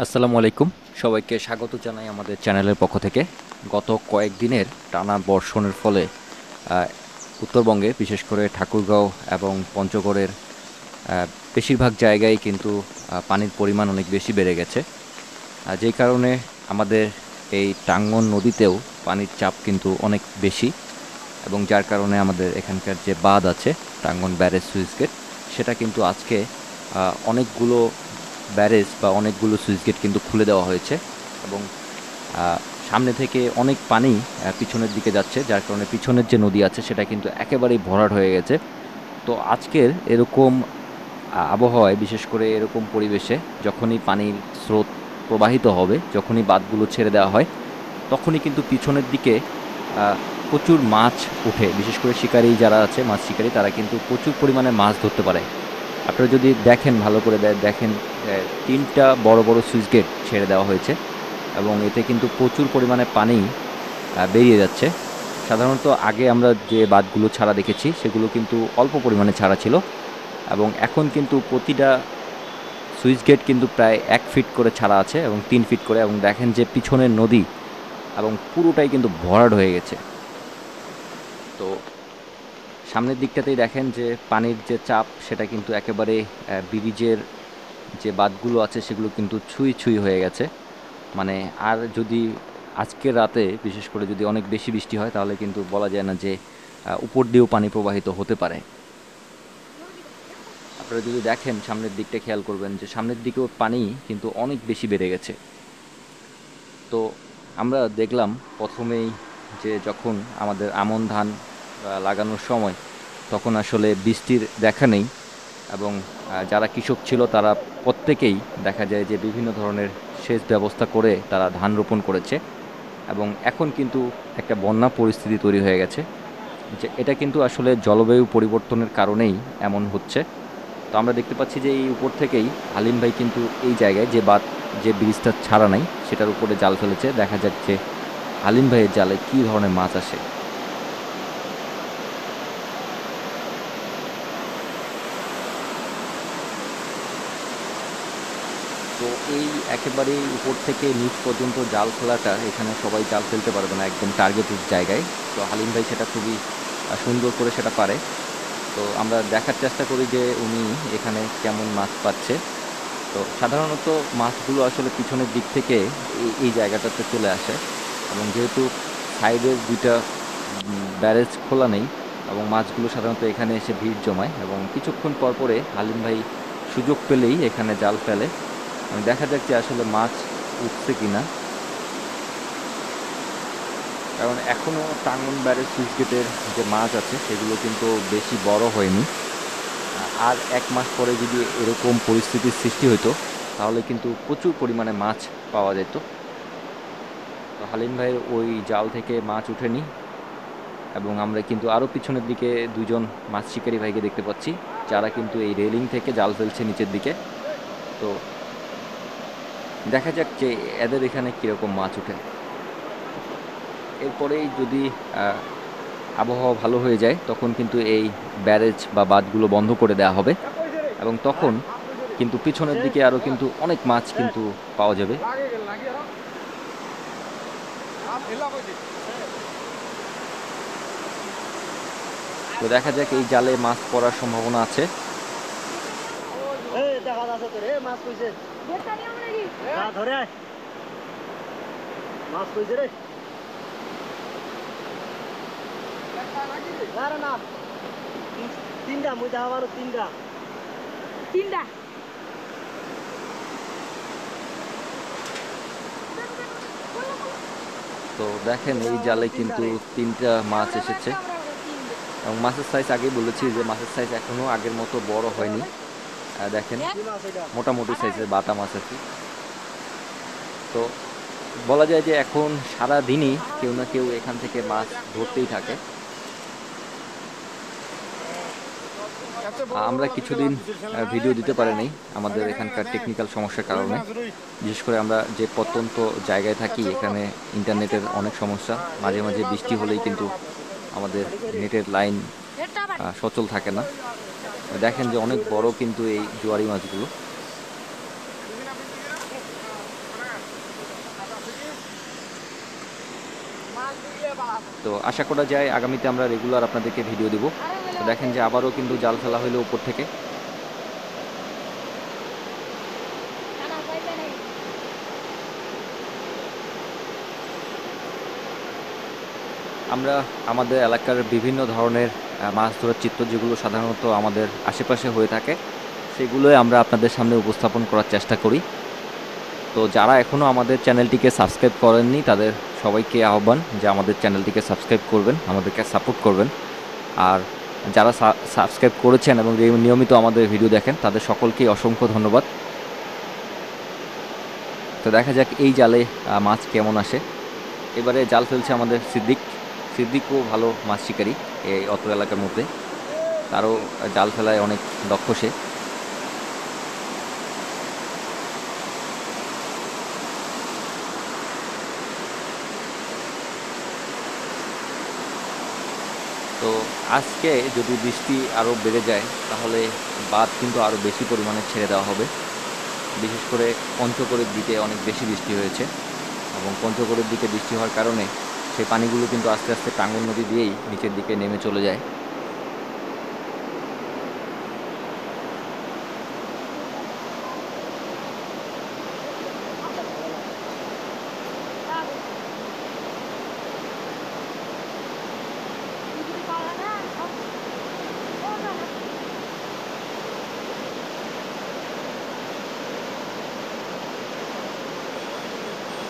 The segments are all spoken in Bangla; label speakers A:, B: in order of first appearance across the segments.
A: আসসালামু আলাইকুম। সবাইকে স্বাগত জানাই আমাদের চ্যানেলের পক্ষ থেকে। গত কয়েকদিনের টানা বর্ষণের ফলে আহ, উত্তরবঙ্গে বিশেষ করে ঠাকুরগাঁও এবং পঞ্চগড়ের বেশিরভাগ জায়গায় কিন্তু পানির পরিমাণ অনেক বেশি বেড়ে গেছে। যেই কারণে আমাদের এই টাঙ্গন নদীতেও পানির চাপ কিন্তু অনেক বেশি, এবং যার কারণে আমাদের এখানকার যে বাঁধ আছে, টাঙ্গন ব্যারেজ সুইচ গেট, সেটা কিন্তু আজকে অনেকগুলো ব্যারেজ বা অনেকগুলো সুইচ গেট কিন্তু খুলে দেওয়া হয়েছে। এবং আহ, সামনে থেকে অনেক পানি পিছনের দিকে যাচ্ছে, যার কারণে পিছনের যে নদী আছে সেটা কিন্তু একেবারেই ভরাট হয়ে গেছে। তো আজকের এরকম আবহাওয়ায়, বিশেষ করে এরকম পরিবেশে, যখনই পানির স্রোত প্রবাহিত হবে, যখনই বাঁধগুলো ছেড়ে দেওয়া হয়, তখনই কিন্তু পিছনের দিকে প্রচুর মাছ ওঠে। বিশেষ করে শিকারী যারা আছে, মাছ শিকারী, তারা কিন্তু প্রচুর পরিমাণে মাছ ধরতে পারে। আপনারা যদি দেখেন, ভালো করে দেখেন, তিনটা বড় বড় সুইচ গেট ছেড়ে দেওয়া হয়েছে, এবং এতে কিন্তু প্রচুর পরিমাণে পানি বেরিয়ে যাচ্ছে। সাধারণত আগে আমরা যে বাঁধগুলো ছাড়া দেখেছি সেগুলো কিন্তু অল্প পরিমাণে ছাড়া ছিল, এবং এখন কিন্তু প্রতিটা সুইচ গেট কিন্তু প্রায় 1 ফিট করে ছাড়া আছে এবং 3 ফিট করে, এবং দেখেন যে পিছনের নদী এবং পুরোটাই কিন্তু ভরাট হয়ে গেছে। তো সামনের দিকটাতেই দেখেন যে পানির যে চাপ সেটা কিন্তু একেবারে ব্রিজের যে বাঁধগুলো আছে সেগুলো কিন্তু ছুঁই ছুঁই হয়ে গেছে। মানে আর যদি আজকের রাতে বিশেষ করে যদি অনেক বেশি বৃষ্টি হয়, তাহলে কিন্তু বলা যায় না যে উপর দিয়েও পানি প্রবাহিত হতে পারে। আপনারা যদি দেখেন সামনের দিকটা, খেয়াল করবেন যে সামনের দিকেও পানি কিন্তু অনেক বেশি বেড়ে গেছে। তো আমরা দেখলাম প্রথমেই যে যখন আমাদের আমন ধান লাগানোর সময়, তখন আসলে বৃষ্টির দেখা নেই, এবং যারা কৃষক ছিল তারা প্রত্যেকেই দেখা যায় যে বিভিন্ন ধরনের সেচ ব্যবস্থা করে তারা ধান রোপণ করেছে। এবং এখন কিন্তু একটা বন্যা পরিস্থিতি তৈরি হয়ে গেছে, যে এটা কিন্তু আসলে জলবায়ু পরিবর্তনের কারণেই এমন হচ্ছে। তো আমরা দেখতে পাচ্ছি যে এই উপর থেকেই হালিম ভাই কিন্তু এই জায়গায় যে বাঁধ, যে ব্রিজটা ছাড়া নাই, সেটার উপরে জাল ফেলেছে। দেখা যাচ্ছে হালিম ভাইয়ের জালে কি ধরনের মাছ আসে। তো এই একেবারেই উপর থেকে নিচ পর্যন্ত জাল ফেলাটা, এখানে সবাই জাল ফেলতে পারবে না একদম টার্গেটেড জায়গায়। তো হালিম ভাই সেটা খুবই সুন্দর করে সেটা পারে। তো আমরা দেখার চেষ্টা করি যে উনি এখানে কেমন মাছ পাচ্ছে। তো সাধারণত মাছগুলো আসলে পিছনের দিক থেকে এই জায়গাটাতে চলে আসে, এবং যেহেতু সাইডের দুইটা ব্যারেজ খোলা নেই, এবং মাছগুলো সাধারণত এখানে এসে ভিড় জমায়, এবং কিছুক্ষণ পর পরে হালিম ভাই সুযোগ পেলেই এখানে জাল ফেলে। দেখা যাক যে আসলে মাছ উঠছে কিনা। কারণ এখনো টাঙ্গন ব্যারেজ সুইচ গেটের যে মাছ আছে সেগুলো কিন্তু বেশি বড় হয়নি। আর 1 মাস পরে যদি এরকম পরিস্থিতির সৃষ্টি হতো, তাহলে কিন্তু প্রচুর পরিমাণে মাছ পাওয়া যেত। তো হালিম ভাইয়ের ওই জাল থেকে মাছ উঠেনি, এবং আমরা কিন্তু আরও পিছনের দিকে দুজন মাছ শিকারী ভাইকে দেখতে পাচ্ছি, যারা কিন্তু এই রেলিং থেকে জাল ফেলছে নিচের দিকে। তো দেখা যাক যে এদের এখানে কীরকম মাছ উঠে। এরপরেই যদি আহ, আবহাওয়া ভালো হয়ে যায়, তখন কিন্তু এই ব্যারেজ বা বাঁধগুলো বন্ধ করে দেওয়া হবে, এবং তখন কিন্তু পিছনের দিকে আরও কিন্তু অনেক মাছ কিন্তু পাওয়া যাবে। তো দেখা যাক এই জালে মাছ পড়ার সম্ভাবনা আছে।
B: তিনটা মুই দেখা পারো তিনটা তিনটা
A: তো দেখেন এই জালে কিন্তু 3টা মাছ এসেছে, এবং মাছের সাইজ আগেই বলেছি যে মাছের সাইজ এখনো আগের মতো বড় হয়নি। দেখেন মোটামুটি সাইজের বাটা মাছ আর কি। তো বলা যায় যে এখন সারা দিনই কেউ না কেউ এখান থেকে মাছ ধরতেই থাকে। আমরা কিছুদিন ভিডিও দিতে পারি নাই আমাদের এখানকার টেকনিক্যাল সমস্যার কারণে। বিশেষ করে আমরা যে প্রত্যন্ত জায়গায় থাকি, এখানে ইন্টারনেটের অনেক সমস্যা। মাঝে মাঝে বৃষ্টি হলেই কিন্তু আমাদের নেটের লাইন সচল থাকে না। দেখেন যে অনেক বড় কিন্তু এই জোয়ারি মাছগুলো। তো আশা করা যায় আগামীতে আমরা রেগুলার আপনাদেরকে ভিডিও দিব। তো দেখেন যে আবারও কিন্তু জাল ফেলা হলো উপর থেকে। আমরা আমাদের এলাকার বিভিন্ন ধরনের মাছ ধরার চিত্র যেগুলো সাধারণত আমাদের আশেপাশে হয়ে থাকে সেগুলোই আমরা আপনাদের সামনে উপস্থাপন করার চেষ্টা করি। তো যারা এখনও আমাদের চ্যানেলটিকে সাবস্ক্রাইব করেননি তাদের সবাইকে আহ্বান যে আমাদের চ্যানেলটিকে সাবস্ক্রাইব করবেন, আমাদেরকে সাপোর্ট করবেন। আর যারা সাবস্ক্রাইব করেছেন এবং নিয়মিত আমাদের ভিডিও দেখেন তাদের সকলকেই অসংখ্য ধন্যবাদ। তো দেখা যাক এই জালে মাছ কেমন আসে। এবারে জাল ফেলছে আমাদের সিদ্দিকও ভালো মাছ শিকারী এই অত্র এলাকার মধ্যে, তারও জাল ফেলায় অনেক দক্ষ সে। তো আজকে যদি বৃষ্টি আরও বেড়ে যায় তাহলে বাঁধ কিন্তু আরও বেশি পরিমাণে ছেড়ে দেওয়া হবে। বিশেষ করে পঞ্চগড়ের দিকে অনেক বেশি বৃষ্টি হয়েছে এবং পঞ্চগড়ের দিকে বৃষ্টি হওয়ার কারণে সেই পানিগুলো কিন্তু আস্তে আস্তে টাঙ্গন নদী দিয়েই নিচের দিকে নেমে চলে যায়।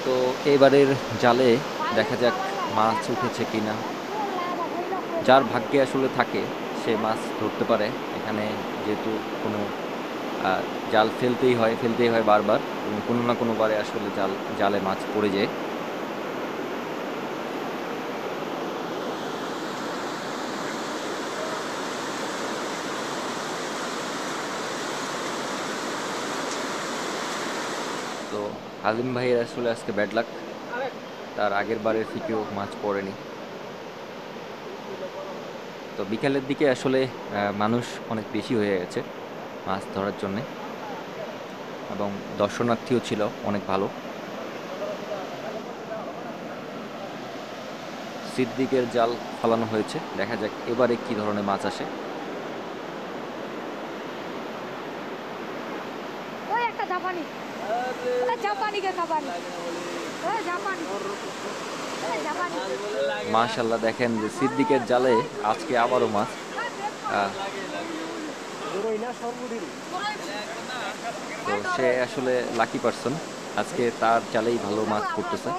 A: তো এবারের জালে দেখা যাক মাছ উঠেছে কিনা। যার ভাগ্যে আসলে থাকে সে মাছ ধরতে পারে। এখানে যেহেতু কোনো জাল ফেলতেই হয় বারবার এবং কোনো না কোনোবারে আসলে জালে মাছ পড়ে যায়। তো হালিম ভাইয়ের আসলে আজকে ব্যাড লাক, তার আগের বারের ফিকেও মাছ পড়েনি। তো বিকালের দিকে আসলে মানুষ অনেক বেশি হয়ে গেছে মাছ ধরার জন্যে এবং দর্শনার্থীও ছিল অনেক ভালো। সিদ্দিকের জাল ফালানো হয়েছে, দেখা যাক এবারে কি ধরনের মাছ আসে। মাশাআল্লাহ, দেখেন যে সিদ্দিকের জালে আজকে আবারও মাছ। তো সে আসলে লাকি পারসন, আজকে তার জালেই ভালো মাছ পড়তেছে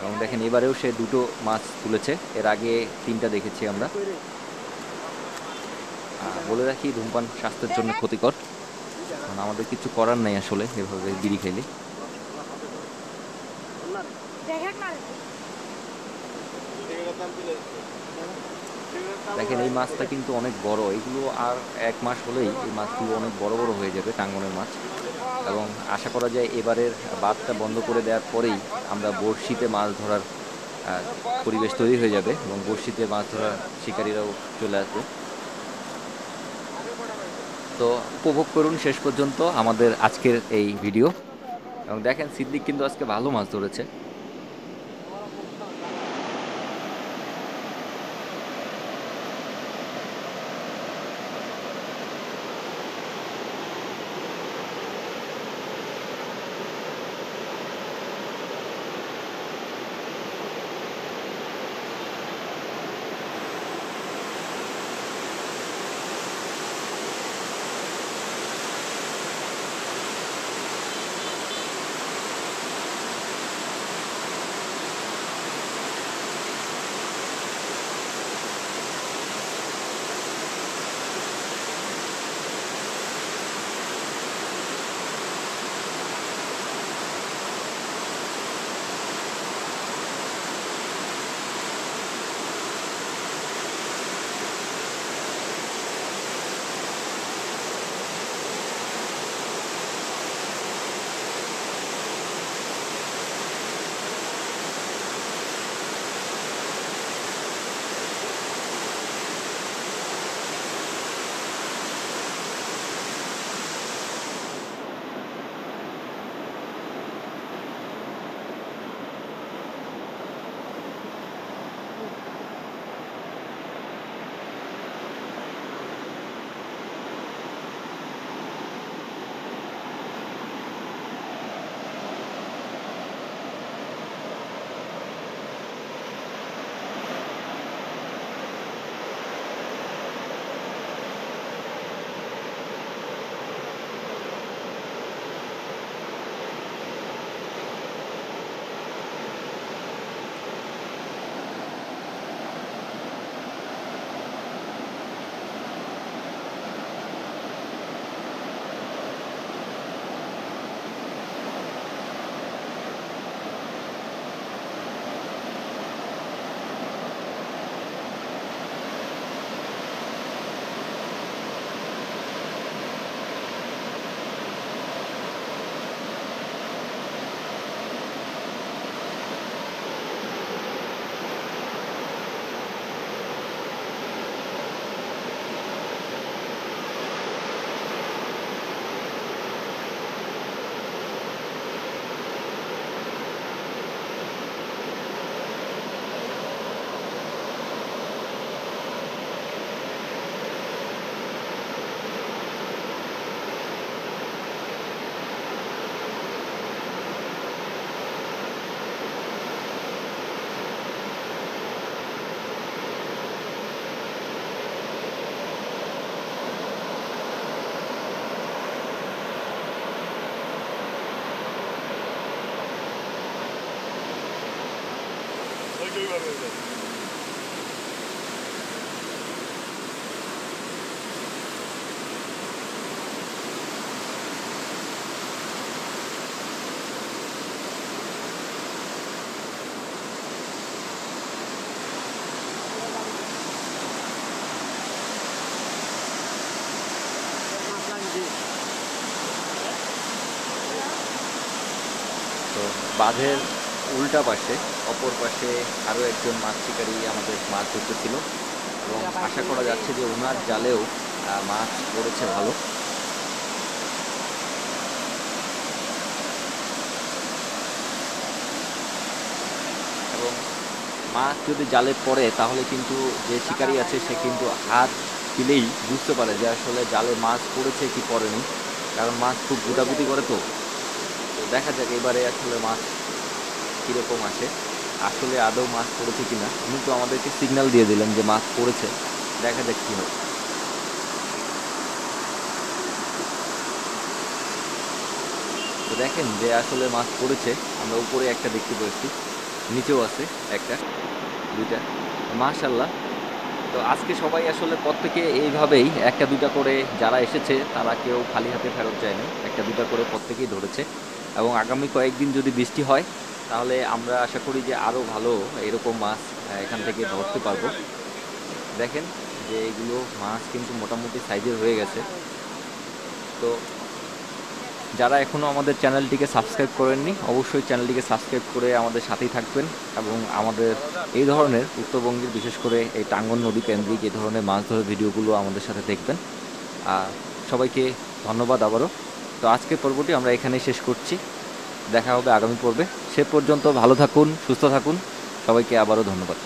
A: এবং দেখেন এবারেও সে দুটো মাছ তুলেছে, এর আগে 3টা দেখেছি আমরা। বলে রাখি ধূমপান স্বাস্থ্যের জন্য ক্ষতিকর, কারণ আমাদের কিছু করার নেই আসলে এভাবে বিড়ি খাইলে। দেখেন এই মাছটা কিন্তু অনেক বড়, এগুলো আর 1 মাস হলেই এই মাছগুলো অনেক বড় বড় হয়ে যাবে টাঙ্গনের মাছ। এবং আশা করা যায় এবারের বাঁধটা বন্ধ করে দেওয়ার পরেই আমরা বড়শিতে মাছ ধরার পরিবেশ তৈরি হয়ে যাবে এবং বড়শিতে মাছ ধরার শিকারীরাও চলে আসবে। তো উপভোগ করুন শেষ পর্যন্ত আমাদের আজকের এই ভিডিও এবং দেখেন সিদ্দিক কিন্তু আজকে ভালো মাছ ধরেছে। তো বাঁধের উল্টা পাশে অপর পাশে আরও একজন মাছ শিকারী আমাদের মাছ ধরতেছিল এবং আশা করা যাচ্ছে যে ওনার জালেও মাছ পড়েছে ভালো। এবং মাছ যদি জালে পড়ে তাহলে কিন্তু যে শিকারী আছে সে কিন্তু হাত দিলেই বুঝতে পারে যে আসলে জালে মাছ পড়েছে কি পড়েনি, কারণ মাছ খুব গুটাগুটি করে। তো দেখা যাক এবারে আসলে মাছ কীরকম আসে, আসলে আদৌ মাছ পড়েছে কিনা। উনি তো আমাদেরকে সিগন্যাল দিয়ে দিলেন যে মাছ পড়েছে, দেখা যাক কী হয়। তো দেখেন যে আসলে মাছ পড়েছে, আমরা উপরে একটা দেখতে পেয়েছি, নিচেও আছে একটা দুইটা, মাশাআল্লাহ। তো আজকে সবাই আসলে প্রত্যেকে এইভাবেই একটা দুইটা করে, যারা এসেছে তারা কেউ খালি হাতে ফেরত যায়নি, একটা দুইটা করে প্রত্যেকেই ধরেছে। এবং আগামী কয়েকদিন যদি বৃষ্টি হয় তাহলে আমরা আশা করি যে আরও ভালো এরকম মাছ এখান থেকে ধরতে পারবো। দেখেন যে এগুলো মাছ কিন্তু মোটামুটি সাইজের হয়ে গেছে। তো যারা এখনও আমাদের চ্যানেলটিকে সাবস্ক্রাইব করেননি অবশ্যই চ্যানেলটিকে সাবস্ক্রাইব করে আমাদের সাথেই থাকবেন এবং আমাদের এই ধরনের উত্তরবঙ্গের বিশেষ করে এই টাঙ্গন নদী কেন্দ্রিক এই ধরনের মাছ ধরার ভিডিওগুলো আমাদের সাথে দেখবেন। আর সবাইকে ধন্যবাদ আবারও। তো আজকের পর্বটি আমরা এখানেই শেষ করছি, দেখা হবে আগামী পর্বে। সে পর্যন্ত ভালো থাকুন, সুস্থ থাকুন, সবাইকে আবারও ধন্যবাদ।